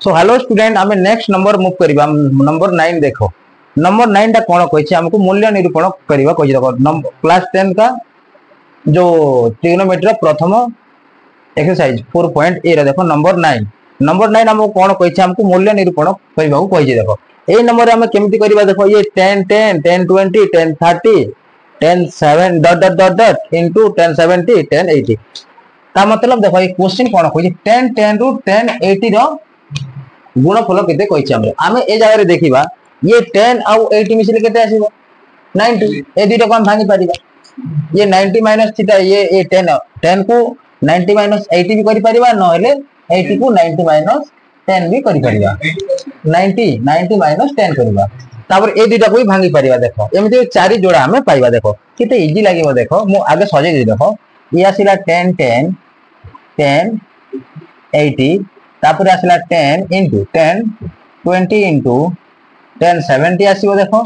so hello student आम next number move करबा number 9 देखो नंबर 9 टा कोन कहिछि हमको मूल्य निरूपण करबा कहि देखो क्लास 10 का जो ट्रिग्नोमेट्री प्रथम एक्सरसाइज 4.a रे देखो नंबर 9 हमको कोन कहिछि हमको मूल्य निरूपण करबा को कहिछि देखो ए नंबर रे हम केमिति करबा देखो ये 10 10 10 20 10 30 10 7 dot dot dot dot into 10 70 10 80 ता मतलब देखो ये क्वेश्चन कोन कहिछि 10 10 रु 10 80 रो गुणफल केते कहिछि हम ए जगह रे देखिबा ये 10 आउ 80 मिसिले केते आसीबो 90 ए दुइटा को हम भांगी परिबा ये 90 माइनस थीटा ये 10 10 को 90 माइनस 80 भी करि परिबा न हेले 80 को 90 माइनस 10 भी करि परिबा 90 माइनस 10 करबा तापर ए दुइटा को भी भांगी परिबा देखो एमिति चारि जोड़ा हमें पाइबा देखो केते इजी लागिबो देखो मु आगे सजे दे देखो ये आसीला 10 10 10 80 तापर आसला 10 into 10 20 into 10 70 आसीबो देखो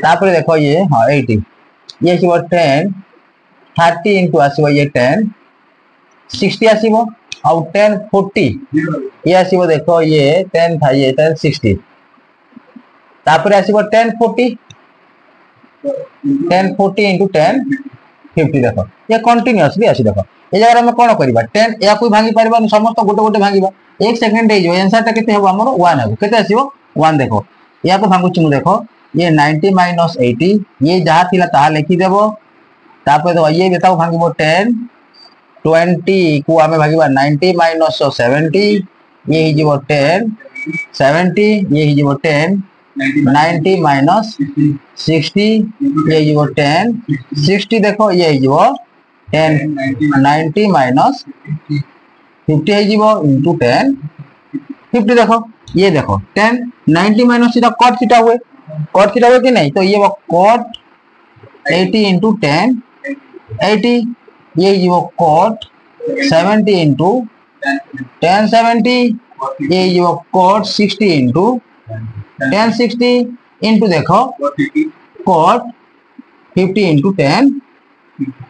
तापर देखो ये हां 80 ये आसीबो 10 30 into आसीबो ये 10 60 आसीबो और 10 40 ये आसीबो देखो ये 10 था ये 10 60 तापर आसीबो 10 40 into 10 50 देखो ये कंटीन्यूअसली आसी देखो ए जगह हम कोन करबा 10 या कोई भांगी परबा समस्त गोटे गोटे भांगीबा 1 सेकंड हे जो आंसर ता केते हेबो हमरो 1 हेबो केते आसीबो 1 देखो या को भांगु छु देखो ये 90 माइनस 80 ये जहा थिला ता लिखि देबो तापर तो ये बेटाओ भांगीबो 10 20 को हमें भागीबा 90 माइनस 70 ये ही जीवो 10 70 ये ही जीवो 10 90 माइनस 60 ये जीवो 10 60 देखो ये ही जीवो 10 90 माइनस 50 है जीवो इनटू 10 50 देखो ये देखो 10 90 माइनस थीटा cot थीटा हुए कि नहीं तो ये वो cot 80 इनटू 10 80 ये जीवो cot 70 इनटू 10 70 ये जीवो cot 60 इनटू 10 60 इनटू देखो cot 50 इनटू 10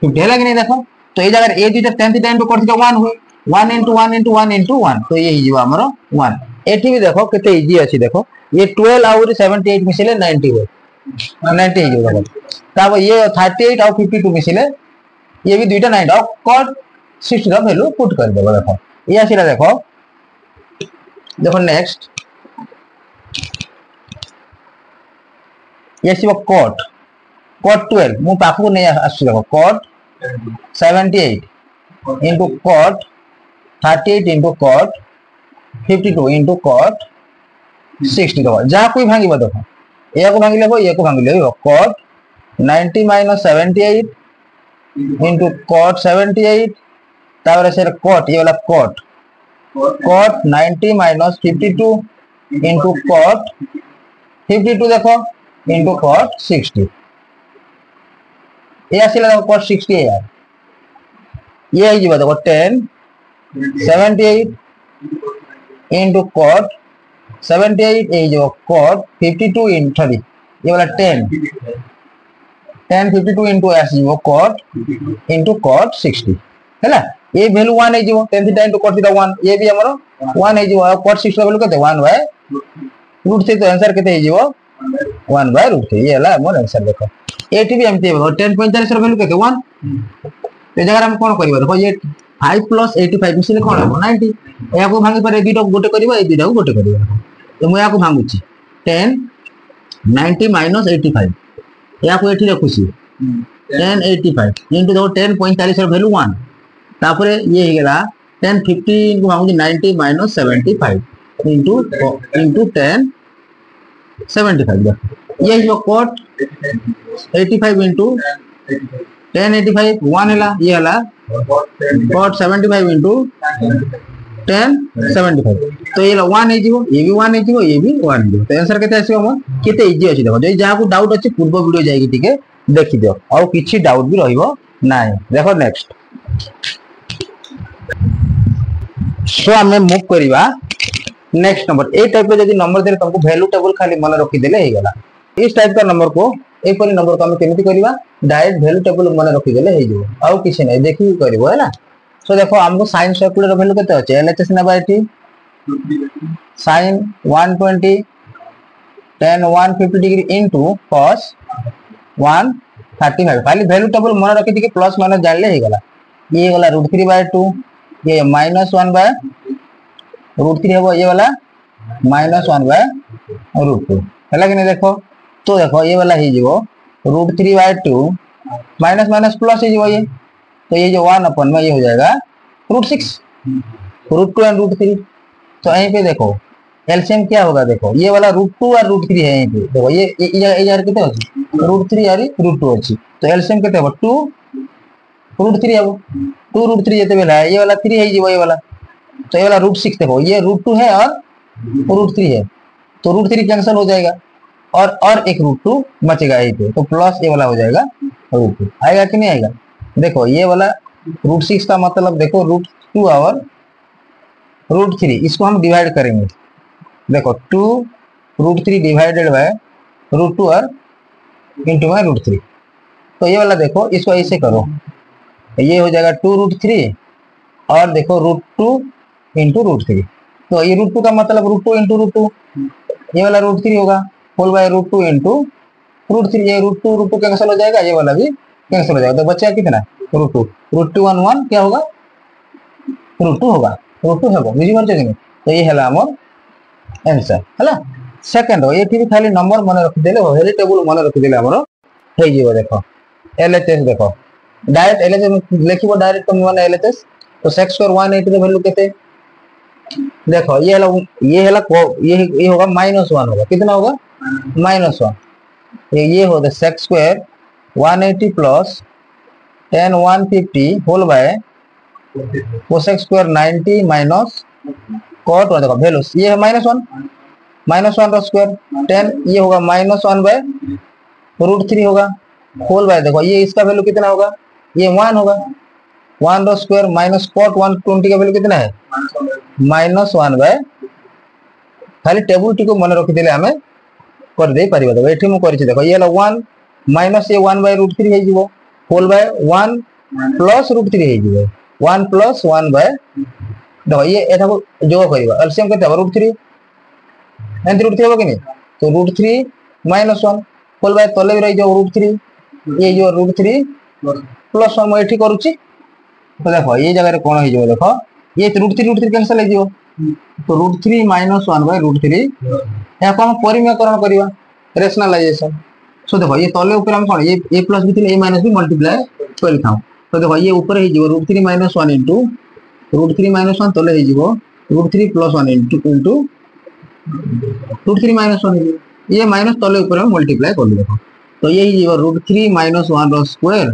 50 है कि नहीं देखो तो ये जगह ए दुटा 10 थीटा इनटू cot थीटा 1 हुए 1 into 1 into 1 into 1 तो ये जीवा हमरो 1 एठी भी देखो केते इजी अछि देखो ये 12 और 78 मिसिले 90 हो 90 हो देखो तब ये 38 और 52 मिसिले ये भी दुइटा 90 और cot 60 रा वैल्यू पुट कर देबो देखो ये आसीला देखो देखो नेक्स्ट ये सिबो cot 12 मु पाखु नै आसी देखो cot 78 into cot 38 into cot 52 into cot 60 देखो जहां कोई भांगी देखो ए को भांगी लेबो ए को भांगी लेबो cot 90 minus 78 into cot 78 तापर से cot ये वाला cot 90 minus 52 into cot 52 देखो into cot 60 ये आसीला देखो cot 60 है यार ये ही जीवा देखो 10 78 into cot 78 ये जो cot 52 into 30 ये वाला 10 52 into ऐसे जो cot into cot 60 है ना ये वैल्यू 1 है जो 10 थीटा into cot थीटा 1 ये भी हमारा 1 है जो cot 60 वैल्यू कितने 1 बाय रूट 3 तो आंसर कितने है जो 1 बाय रूट 3 ये वाला हमारा आंसर देखो 80 भी एमटी है 10.45 रा वैल्यू कितने 1 तो जगह हम कोन करबा देखो ये 5 plus 85 मिसिले कोन हो 90 या को भांगी पारे दुइटा गोटे करबा ए दुइटा गोटे करबा तो मैं या को भांगुची 10 90 minus 85 या को एठी रखुची 10 85 इनटू देखो 10.45 रा वैल्यू 1 तापर ये हे गेला 10 50 को भांगुची 90 minus 75 इनटू 10 75 ये जो cot 85 इनटू 1085 1 हला ये हला cot 75 into 1075 तो ये 1 है जीवो ये भी 1 है जीवो ये भी 1 है जीवो तो आंसर केते आसीबो हम केते इजी अछि देखो जे जहा को डाउट अछि पूर्व वीडियो जाई ठीक है देखि दियो और किछि डाउट भी रहिबो नाही देखो नेक्स्ट सो हमें मूव करिवा नेक्स्ट नंबर ए टाइप रे यदि नंबर देले तुमको वैल्यू टेबल खाली मन रखि देले हे गेला इस टाइप का नंबर को एक परी नंबर को हम केमिति करबा डायरेक्ट वैल्यू टेबल मन रखि देले हे जो और किछि नै देखि करबो है ना सो देखो हमको sin सर्कुलर वैल्यू केते अछि एलएचएस ना by t sin 120 tan 150 degree into cos 135 खाली वैल्यू टेबल मन रखी थी कि प्लस माइनस जान ले ही गला ये गला √3/2 ये -1/√3 हो ये वाला -1/√2 है कि नहीं देखो तो देखो ये वाला ही जीवो √3/2 माइनस माइनस प्लस ही जीवो ये तो ये जो 1 अपन में ये हो जाएगा √6 √2 एंड √3 तो यहीं पे देखो एलसीएम क्या होगा देखो ये वाला √2 और √3 है यहीं पे देखो ये कितने अच्छी √3 और √2 अच्छी तो एलसीएम कितने हो 2 √3 है वो 2 √3 जिते बेला है ये वाला 3 है जीवो ये वाला तो ये वाला √6 देखो ये √2 है और √3 है तो √3 कैंसिल हो जाएगा और एक √2 बचेगा यहीं पे तो प्लस ये वाला हो जाएगा √2 आएगा कि नहीं आएगा देखो ये वाला √6 का मतलब देखो √2 और √3 इसको हम डिवाइड करेंगे देखो 2 √3 डिवाइडेड बाय √2 और इंटू बाय √3 तो ये वाला देखो इसको ऐसे करो ये हो जाएगा 2 √3 और देखो √2 इंटू √3 तो ये √2 का मतलब √2 इंटू √2 ये वाला √3 होगा होल बाय √2 इंटू √3 ये √2 कैंसिल हो जाएगा ये वाला भी कैंसिल हो जाएगा तो बचा कितना √2 √2 1 1 क्या होगा √2 होगा √2 होगा बुझी पारछ कि तो ये हला हमर आंसर हला सेकंड हो एठी भी खाली नंबर मन रखि देले वैल्यू टेबल मन रखि देले हमरो हे जीवो देखो एलएचएस देखो डायरेक्ट एलएचएस लिखिबो डायरेक्ट तुम माने एलएचएस तो sec स्क्वायर 180 का वैल्यू कितने देखो ये होगा -1 होगा कितना होगा -1 ये होगा sec square 180 plus tan 150 whole by cosec square 90 minus cot 1 देखो वैल्यू ये है -1 का स्क्वायर tan ये होगा -1/√3 होगा होल बाय देखो ये इसका वैल्यू कितना होगा ये 1 होगा 1 का स्क्वायर माइनस cot 120 का वैल्यू कितना है -1 खाली टेबल टी को मन रखि देले हमें कर दे परिबा देखो एठी मु करिछि देखो ये 1 माइनस ये 1/√3 हे जीवो होल बाय 1 प्लस √3 हे जीवो 1 प्लस 1 बाय देखो ये एटा को जोग करिबा एलसीएम केते √3 एंड √3 हो कि नहीं तो √3 -1 होल बाय तले भी रही जो √3 ये जो √3 प्लस 1 एठी करूछि तो देखो ये जगह रे कोन हे जीवो देखो ये √3 कैंसिल हो तो √3 -1/√3 या को हम परिमेयकरण करिवा रेशनलाइजेशन सो देखो ये तले ऊपर हम कोन ये a प्लस b थिले a माइनस b मल्टीप्लाई कर थाउ तो देखो ये ऊपर हे जीवो √3 -1 इनटू √3 -1 तले हे जीवो √3 प्लस 1 इनटू √3 -1 ये माइनस तले ऊपर हम मल्टीप्लाई कर देखो तो ये ही जीवो √3 -1 रो square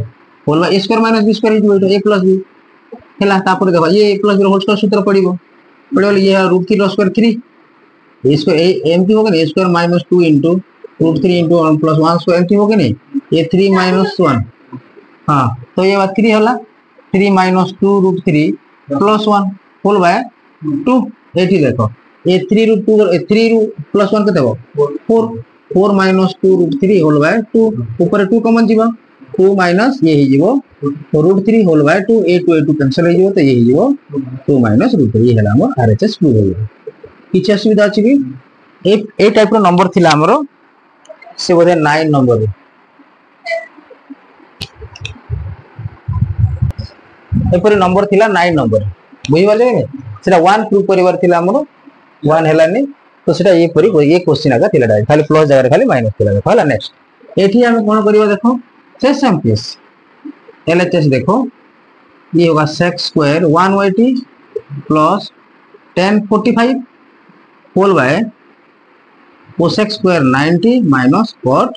whole by a square minus b square जीवो a प्लस b हेला तापर देखो ये a plus b whole square सूत्र पड़िबो ये √3 रो स्क्वायर 3 इसको एमटी होगा नहीं square -2 into √3 into 1 plus 1 square empty होगा नहीं ये 3 -1 हां तो ये बात 3 होला 3 -2 √3 प्लस 1 होल बाय 2 एठी देखो ये 3 प्लस 1 केते हो 4 -2 √3 होल बाय 2 ऊपर 2 कॉमन जीवा 2 माइनस ये ही जीवो √3 होल बाय 2 a2 कैंसिल हो जीवो तो ये ही जीवो 2 √3 ये हला हमर आरएचएस प्रूव हो गयो किछ असुविधा अछि कि ए टाइप रो नंबर थिला हमरो से बोले 9 नंबर एपरि नंबर थिला 9 नंबर बुझि बाले ने सेटा 1 प्रूव परिवार थिला हमरो 1 हेलानी तो सेटा ये परि ये क्वेश्चन आगा थिला डायरेक्ट खाली प्लस जगह खाली माइनस थिला देखो हला नेक्स्ट एठी हम कोन करियो देखो सेम केस एलएचएस देखो ये होगा sec square 180 plus tan 45 whole by cosec square 90 minus cot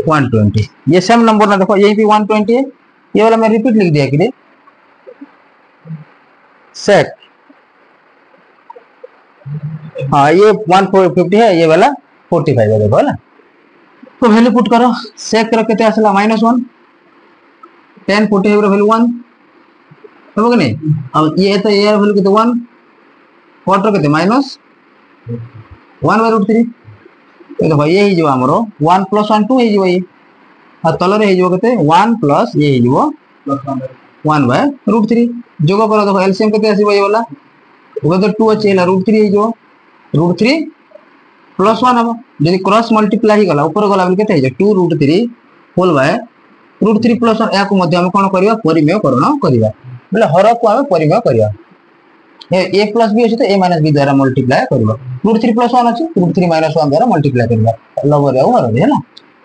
120 ये सेम नंबर ना देखो यही भी 120 है ये वाला मैं रिपीट लिख दिया कि sec हाँ ये 150 है ये वाला 45 है देखो है ना तो वैल्यू पुट करो sec रो केते आसला -1 tan 45 रो वैल्यू 1 हो कि नहीं अब ये तो ये वैल्यू केते 1 cot रो केते -1/√3 तो देखो ये ही जो हमरो 1 + 1 2 ही जो ये आ तलरे ही जो केते 1 प्लस ये ही जो 1/√3 जोग करो देखो एलसीएम केते आसीबो ये वाला ऊपर तो 2 अच्छे है √3 हो √3 + 1 हम जदी क्रॉस मल्टीप्लाई ही गला ऊपर गला केते है 2 √3 होल बाय √3 + 1 या को मध्य हम कोन करबा परिमेयकरण करबा बोले हर को हम परिमेय करबा ए प्लस बी अछि तो a माइनस बी द्वारा मल्टीप्लाई करबा √3 + 1 अछि √3 - 1 द्वारा मल्टीप्लाई करबा लवर या हर है ना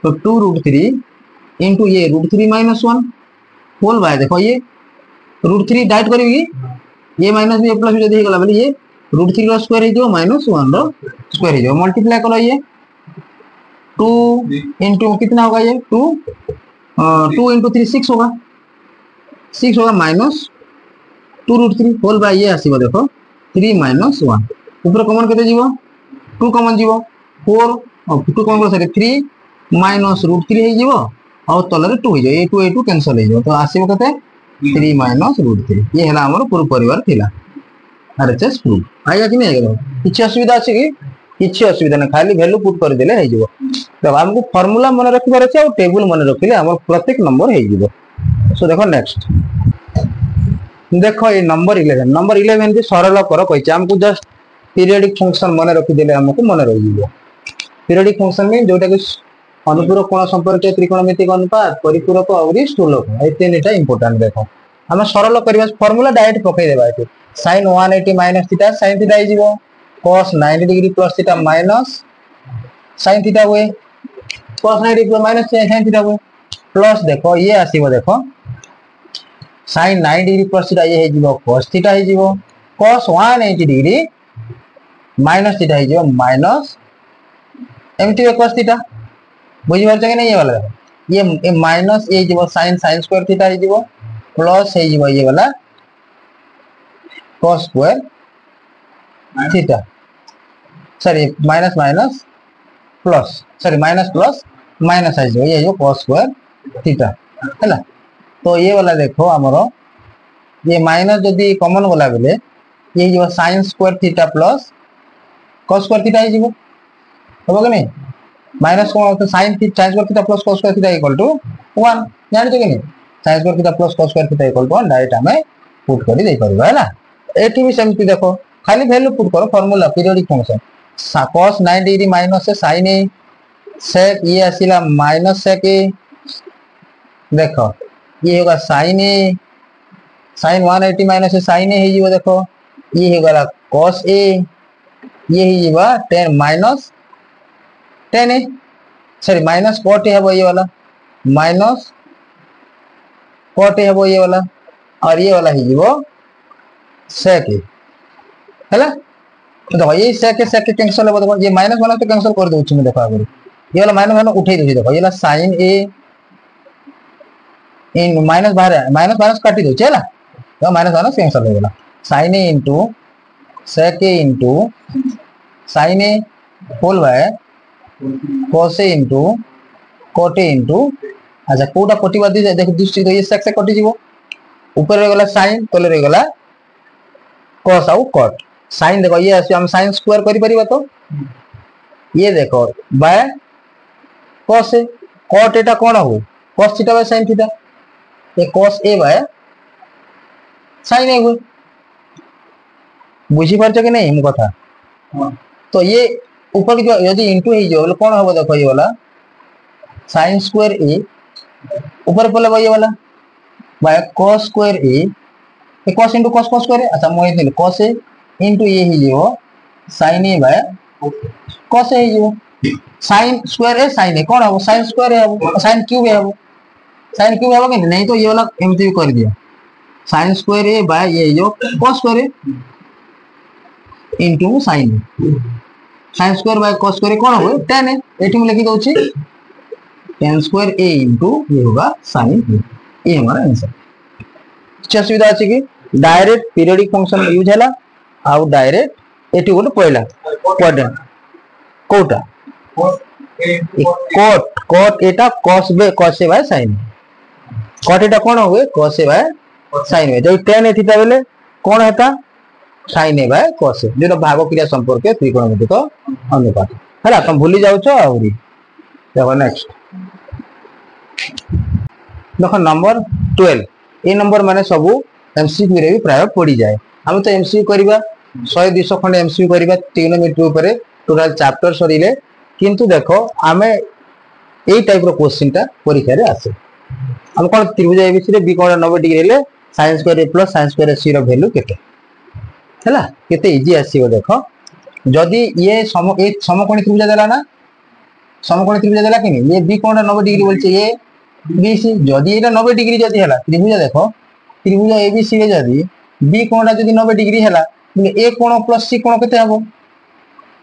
तो 2 √3 इनटू ये √3 - 1 होल बाय देखो ये √3 डाइट करबी ये माइनस बी प्लस बी जदी गला बोले ये √3 रो स्क्वायर हे जो -1 रो स्क्वायर हे जो मल्टीप्लाई करो ये 2 इनटू कितना होगा ये 2 2 इनटू 3 6 होगा 6 होगा -2 √3 होल बाय ये आसीबो देखो 3 - 1 ऊपर कॉमन केते जीवो 2 कॉमन जीवो 4 2 कॉमन को सरी 3 - √3 हे जीवो और तलरे 2 हे जो ए 2 कैंसिल हे जो तो आसीबो केते 3 - √3 ये हला हमर पूरा परिवार थिला आरएचएस प्रूफ आइया कि नहीं किछि असुविधा अछि कि किछि असुविधा नहीं खाली वैल्यू पुट कर देले हे जीवो तो हमको फार्मूला मन रखिबार अछि और टेबल मन रखिले हमर प्रत्येक नंबर हे जीवो सो देखो नेक्स्ट देखो ये नंबर 11 भी सरल कर कहि हमको जस्ट पीरियोडिक फंक्शन मन रखि देले हमको मन रहि जीवो पीरियोडिक फंक्शन में जोटा कि अनुपूरक कोण संपर्क त्रिकोणमितिक अनुपात परिपूरक और स्थूलक ए तीनटा इंपोर्टेंट देखो हम सरल करबा फार्मूला डायरेक्ट पकई देबा एठी sin 180 - थीटा sin थीटा हे जीवो cos 90 degree plus theta minus sin theta हुए cos 90 degree minus sin theta हुए प्लस देखो ये आसीबो देखो sin 90 डिग्री प्लस थीटा ये हे जीवो cos थीटा हे जीवो cos 180 डिग्री माइनस थीटा हे जीवो माइनस एमटी cos थीटा बुझि परछ कि नहीं ये वाला ये माइनस ए जीवो sin स्क्वायर थीटा हे जीवो प्लस हे जीवो ये वाला cos square theta sorry minus minus plus sorry minus plus minus है जो ये जो cos स्क्वायर थीटा है ना तो ये वाला देखो हमरो ये माइनस जदी कॉमन वाला बेले ये जो sin square theta plus cos square theta है जीवो हो कि नहीं माइनस को तो sin square theta plus cos square theta equal to 1 जानि छ कि नहीं sin square theta plus cos square theta equal to 1 direct हमें पुट कर दे परबा है ना एठी भी सेमती देखो खाली वैल्यू पुट करो formula periodic function cos 90 degree minus से sin ए sec ये आसीला माइनस sec ए देखो ये होगा sin ए sin 180 माइनस से sin ए हे जीवो देखो ये हे गला cos ए ये हे जीवा 10 माइनस 10 ए सॉरी माइनस cot ए है ये वाला माइनस cot ए है ये वाला और ये वाला हे जीवो sec ए हैला तो देखो ये sec कैंसिल हो देखो ये माइनस वाला तो कैंसिल कर दोछि मैं देखो आगे ये वाला माइनस वाला उठै दोछि देखो ये वाला sin a इन माइनस बाहर है माइनस माइनस काटी दोछि हैला तो माइनस माइनस कैंसिल हो गेला sin a into sec a into sin a whole by cos a into cot a into अच्छा कोटा कटिबा दे देखो दृष्टि तो ये sec से कटि जीवो ऊपर रे गेला sin तले रे गेला cos आउ cot sin देखो ये हम sin स्क्वायर करि परिबा तो ये देखो बाय cos ए cot एटा कोन हो cos theta by sin theta ये cos a by sin a हो बुझी परछ कि नहीं हम कथा तो ये ऊपर जो यदि इनटू हे जो कोन हो देखो ये वाला sin स्क्वायर a ऊपर पले ये वाला बाय cos स्क्वायर a ये cos into cos cos square अच्छा मोय दिल cos a इनटू ये ही जो sin a by cos a जो sin square a sin a कोन हो sin स्क्वायर है sin क्यूब है sin क्यूब है कि नहीं तो ये वाला एमती कर दिया sin स्क्वायर a बाय ये जो cos square a into sin a sin square by cos square कोन हो tan a एठी में लिखि दोछि tan स्क्वायर a इनटू ये होगा sin a ये हमारा आंसर क्या सुविधा अछि कि डायरेक्ट पीरियोडिक फंक्शन यूज हैला आउ डायरेक्ट एटी गोटे पहला क्वाड्रेंट कोटा cot cot एटा cos a by sin cot एटा कोन होवे cos a by sin a जो tan ए थीटा बेले कोन हेता sin a by cos a जेटा भाग क्रिया संपर्क त्रिकोणमितिक अनुपात हैला तुम भूली जाउ छ आउरी देखो नेक्स्ट देखो नंबर 12 ए नंबर माने सब एमसीक्यू रे भी प्राय पड़ी जाए हम तो एमसीक्यू करबा 100 200 खंड एमसीक्यू करिबा ट्रिग्नोमेट्री ऊपर टोटल चैप्टर सरीले किंतु देखो आमे एई टाइप रो क्वेश्चन टा परीक्षा रे आसे हम कोन त्रिभुज एबीसी रे बी कोण 90 डिग्री हेले sin square a plus sin square c रो वैल्यू केते हैला केते इजी आसीबो देखो जदी ये समकोणी त्रिभुज देला ना समकोणी त्रिभुज देला कि ये बी कोण 90 डिग्री बोलछे ये बीसी जदी एटा 90 डिग्री जदी हैला त्रिभुज देखो त्रिभुज एबीसी रे जदी बी कोणटा जदी 90 डिग्री हैला ए कोण प्लस सी कोण केते हबो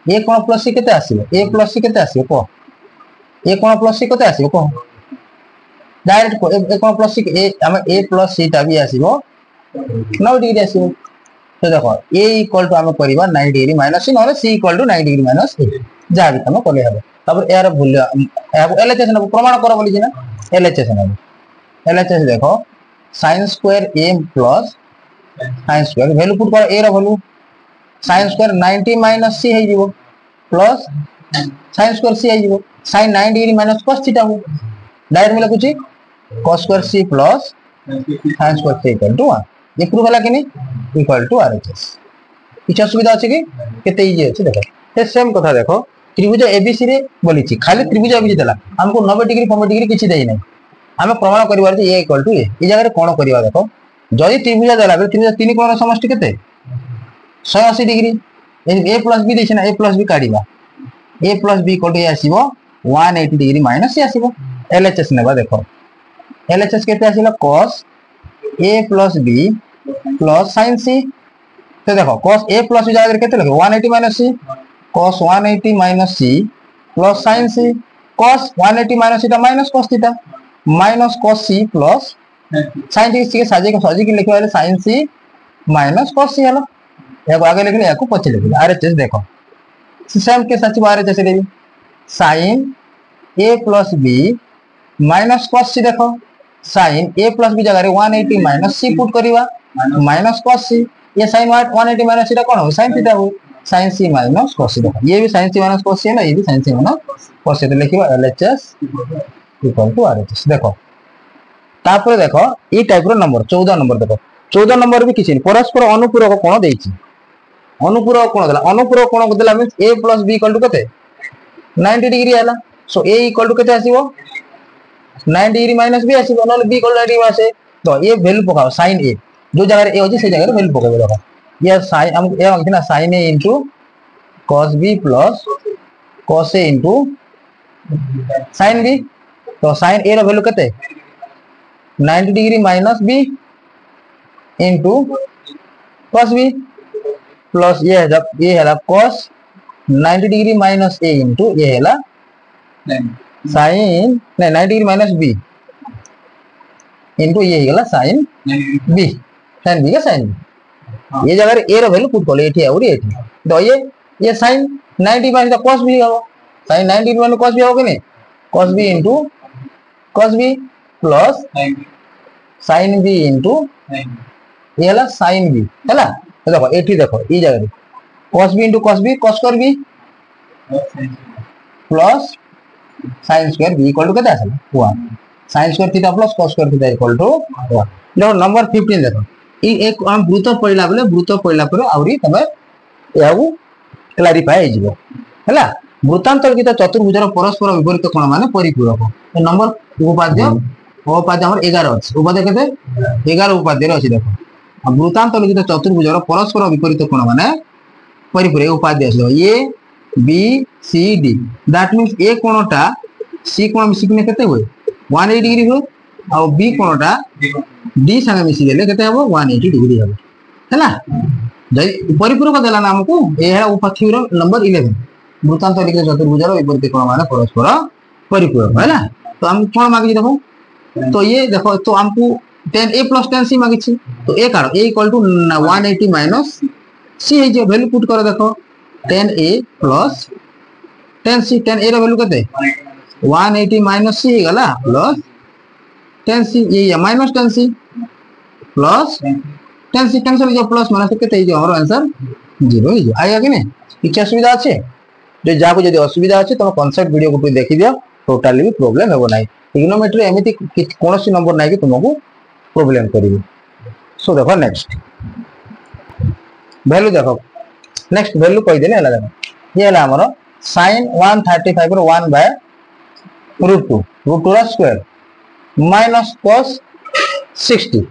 ए कोण प्लस सी केते आसीबो ए प्लस सी केते आसीबो को ए कोण प्लस सी केते आसीबो को डायरेक्ट को ए कोण प्लस सी ए हम ए प्लस सी टा भी आसीबो 90 डिग्री आसीबो तो देखो ए इक्वल टू हम करबा 90 डिग्री माइनस सी नले C equal to 90 degree minus A जा भी हम करले हबो तब यार मूल्य एलएचएस न प्रमाण कर बोली ना एलएचएस न एलएचएस देखो sin square a plus sin square value put कर a रो value sin square 90 minus c हे जीवो प्लस sin स्क्वायर c हे जीवो sin 90 degree minus cos theta हो डायरेक्ट में लिखुची cos square c plus sin square c equal to 1 ये प्रूफ होला कि नहीं इक्वल टू आरएचएस किछ असुविधा अछि कि केते इजी अछि देखो ते सेम कथा देखो त्रिभुज एबीसी रे बोलिछि खाली त्रिभुज एबीसी देला हमको 90 डिग्री 90 डिग्री किछि देई नै हमें प्रमाण करिवार जे a इक्वल टू a ई जगह रे कोन करिवा देखो जदी त्रिभुज देला बे त्रिभुज तीन कोण समष्टि केते 180 डिग्री a प्लस b देछि ना a प्लस b काढिबा a plus b equal to a आसीबो 180 डिग्री माइनस c आसीबो एलएचएस नेबा देखो एलएचएस केते आसीला cos a plus b plus sin c तो देखो cos a प्लस b जगह रे केते लगे 180 minus c cos 180 minus c plus sin c cos 180 minus theta minus cos theta minus cos c plus sin c के साजे के लिखवा sin c minus cos c हला याको आगे लिखले याको पछे लिखले आरएचएस देखो सेम के सच आरएचएस रे sin a plus b minus cos c देखो sin a plus b जगह रे 180 minus c पुट करिवा minus cos c ये sin 180 minus थीटा कोन हो sin थीटा हो sin c minus cos c देखो ये भी sin c minus cos c है ना ये भी sin c minus cos c तो लिखिबा LHS इक्वल टू RHS देखो तापर देखो ई टाइप रो नंबर 14 नंबर देखो 14 नंबर भी किछि परस्पर अनुपूरक कोण देछि अनुपूरक कोण देला अनुपूरक कोण देला means a plus b equal to कते 90 डिग्री आला सो a इक्वल टू कते आसीबो 90 डिग्री माइनस b आसीबो नले b इक्वल 90 डिग्री आसे तो ये वैल्यू पकाओ sin a जो जगह रे a होछि से जगह रे वैल्यू पकाओ देखो ये sin हम ये कितना sin a into cos b plus cos a into sin b तो sin a रो वैल्यू कते 90 degree minus b into cos b plus ये है cos 90 degree minus a into ये है sin नहीं 90 डिग्री माइनस b into ये है sin b sin b का sin b ये जगह ए रो वैल्यू पुट कोले एठी और एठी तो ये sin 90 माइनस cos b हो sin 90 माइनस cos b हो कि नहीं cos b into cos b plus sin b into ये हला sin b हला तो देखो एठी देखो ई जगह रे cos b into cos b cos square b plus sin square b equal to केते आछला 1 sin square theta plus cos square theta equal to 1 देखो नंबर 15 देखो एक हम वृत्त पड़ला बेले वृत्त पड़ला पर आउरी तमे याऊ क्लैरिफाई हो जिवो हला वृत्तांतर्गित चतुर्भुजर परस्पर विपरीत कोण माने परिपूरक नंबर उपाद्य हमर 11 अछि उपाद्य केते 11 उपाद्य रे अछि देखो वृत्तांतर्गित चतुर्भुजर परस्पर विपरीत कोण माने परिपूरक उपाद्य अछि A B C D that means A कोणटा सी कोण मिसिकने केते होय 180 डिग्री हो और बी कोणटा डी संगे मिसी गेले केते हबो 180 डिग्री हबो हैला जई परिपूरक देला ना हमको ए है उपाथिर नंबर 11 वृत्तांतर्गित चतुर्भुजर विपरीत कोण माने परस्पर परिपूरक हैला तो हम कोन मागि देखो तो ये देखो तो हमको 10a plus 10c मागि छी तो a काढो a equal to 180 minus c है जे वैल्यू पुट करो देखो 10a plus 10c 10a रो वैल्यू केते 180 माइनस c हे गला प्लस 10c ये minus 10c plus 10c cancel जो प्लस माइनस केते जो हमर आंसर 0 हे जो आइया कि नहीं किछ असुविधा আছে जो जाको जदी असुविधा আছে तो कांसेप्ट वीडियो को देखि दियो टोटली भी प्रॉब्लम हेबो नाही ट्रिग्नोमेट्री एमिति कोनोसी नंबर नाही कि तुमको प्रॉब्लम करिवो सो देखो नेक्स्ट वैल्यू देखो नेक्स्ट वैल्यू कहि देले हला देखो ये हला हमरो sin 135 रो 1 बाय √2 √2 रा स्क्वायर माइनस cos 60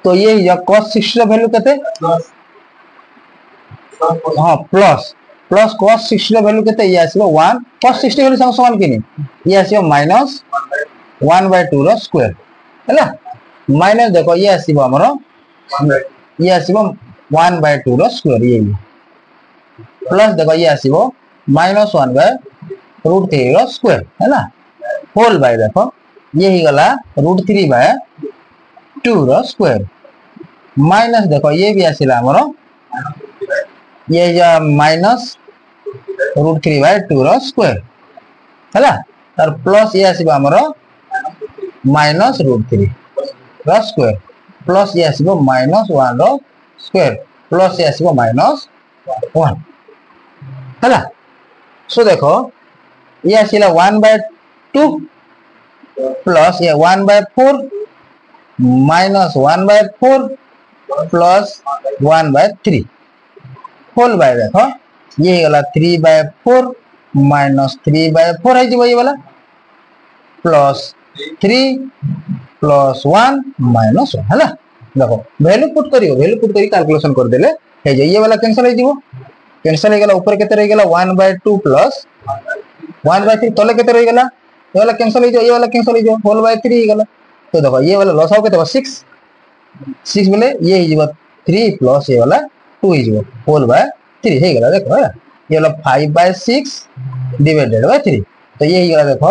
तो ये या cos 60 रा वैल्यू कते हां प्लस प्लस cos 60 रा वैल्यू कते ये आसीबो 1 cos 60 वैल्यू संग समान किनी ये आसीबो माइनस 1/2 रा स्क्वायर हैला माइनस देखो ये आसीबो हमरो ये आसीबो 1/2 रा स्क्वायर ये प्लस देखो ये आसीबो माइनस 1/√3 रा स्क्वायर हैला होल बाय देखो ये ही गला √3/2 रा स्क्वायर माइनस देखो ये भी आसीला हमरो ये जो माइनस √3/2 रा स्क्वायर हैला और प्लस ये आसीबो हमरो माइनस √3 रा स्क्वायर प्लस ये आसीबो माइनस 1 रा स्क्वायर प्लस ये आसीबो माइनस 1 हैला सो देखो ये आसीला 1/2 प्लस ये 1/4 माइनस 1/4 प्लस 1/3 होल बाय देखो ये गला 3/4 माइनस 3/4 है जी ये वाला प्लस 3 प्लस 1 माइनस 1 हैला देखो वैल्यू पुट करी कैलकुलेशन कर देले हे जे ये वाला कैंसिल हो जीवो कैंसिल हो गेला ऊपर केते रह गेला 1/2 प्लस 1/3 तले केते रह गेला ये वाला कैंसिल हो जो ये वाला कैंसिल हो जो होल बाय 3 गेला तो देखो ये वाला लॉस हो केते 6 बोले ये ही जीवो 3 प्लस ये वाला 2 ही जीवो होल बाय 3 हे गेला देखो ये वाला 5/6 डिवाइडेड बाय 3 तो ये ही गेला देखो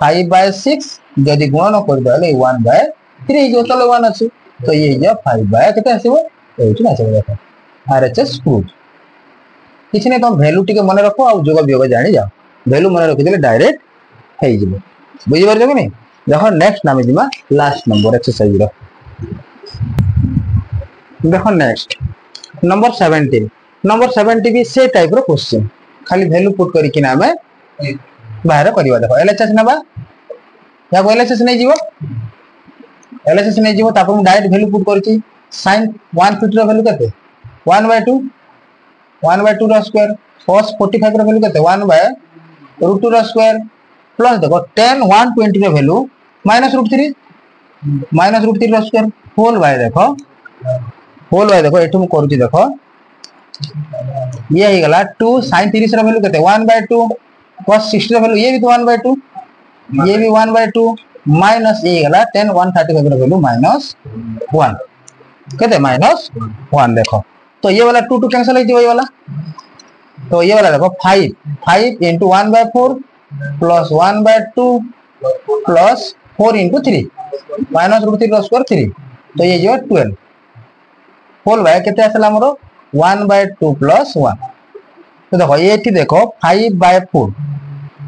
5/6 जदि गुणन कर देले 1/3 जो तले 1 अछि तो ये जो 5 केते आसीबो एठी ना आसीबो देखो आरएचएस प्रूफ किछ नै तुम वैल्यू टिके मन रखो आ जोग बियोग जानि जाओ वैल्यू मन रखि देले डायरेक्ट हे जिवो बुझि परजो कि नै देखो नेक्स्ट नामे दिमा लास्ट नंबर एक्सरसाइज रो देखो नेक्स्ट नंबर 17 भी से टाइप रो क्वेश्चन खाली वैल्यू पुट करी कि नामे बाहर करबा देखो एलएचएस नबा या को एलएचएस नै जीवो एलएचएस नै जीवो तापर हम डायरेक्ट वैल्यू पुट करछि sin 150 रो वैल्यू कते 1/2 रो स्क्वायर cos 45 रो वैल्यू कते 1/√2 रो स्क्वायर प्लस देखो tan 120 रो वैल्यू -√3 रो स्क्वायर होल बाय देखो एठु हम करूछि देखो ये ही गला 2 sin 30 रो वैल्यू कते 1/2 cos 60 रो वैल्यू ये भी तो 1/2 ये भी 1/2 माइनस ये गला tan 135 रो वैल्यू -1 कहते -1 देखो तो ये वाला 2 कैंसिल हो जाए ये वाला तो ये वाला देखो 5 into 1/4 plus 1/2 plus 4 into 3 -√3 रो स्क्वायर 3 तो ये जो 12 होल बाय केते आसला हमरो 1/2 plus 1 तो देखो ये एठी देखो 5/4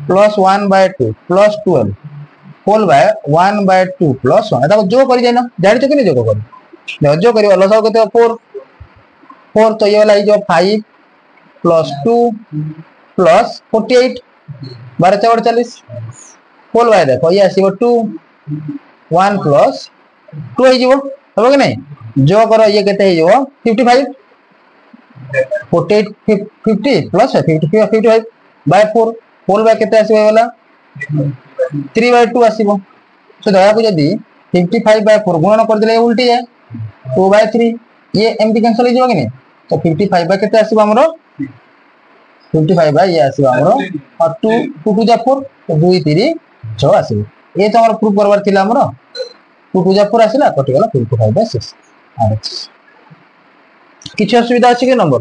plus 1/2 plus 12 whole by 1/2 plus 1 देखो जो करि जाय ना जानि तो कि नहीं जो करि देखो जो करियो लसाओ केते 4 तो ये वाला जो 5 प्लस 2 प्लस 48 12 4 40 होल बाय देखो ये आसीबो 2 1 प्लस 2 हे जीवो हबो कि नहीं जो करो ये केते हे जीवो 55 48 50 प्लस 55 बाय 4 होल बाय केते आसीबो वाला 3/2 आसीबो तो दया को जदी 55 बाय 4 गुणन कर देले उल्टी जाए 2/3 ये एमटी कैंसिल हो जाओगे नहीं तो 55 बाय केते आसीबो हमरो 55 बाय ये आसीबो हमरो और 2 टू जा 4 तो 2 3 6 आसीबो ये तो हमरो प्रूफ करबार थिला हमरो 2 टू जा 4 आसीला कटि गेला 55/6 किछ असुविधा अछि के नंबर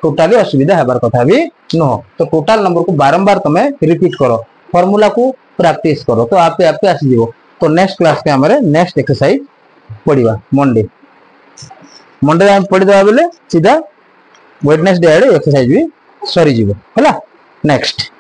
टोटली असुविधा हेबार कथा भी न तो टोटल नंबर को बारंबार तमे रिपीट करो फार्मूला को प्रैक्टिस करो तो आपे आपे आसी जीवो तो नेक्स्ट क्लास के हमरे नेक्स्ट एक्सरसाइज पढिबा मंडे हम पढ़ी देबा बेले सीधा वेडनेसडे आड़े एक्सरसाइज भी सरी जीवो हला नेक्स्ट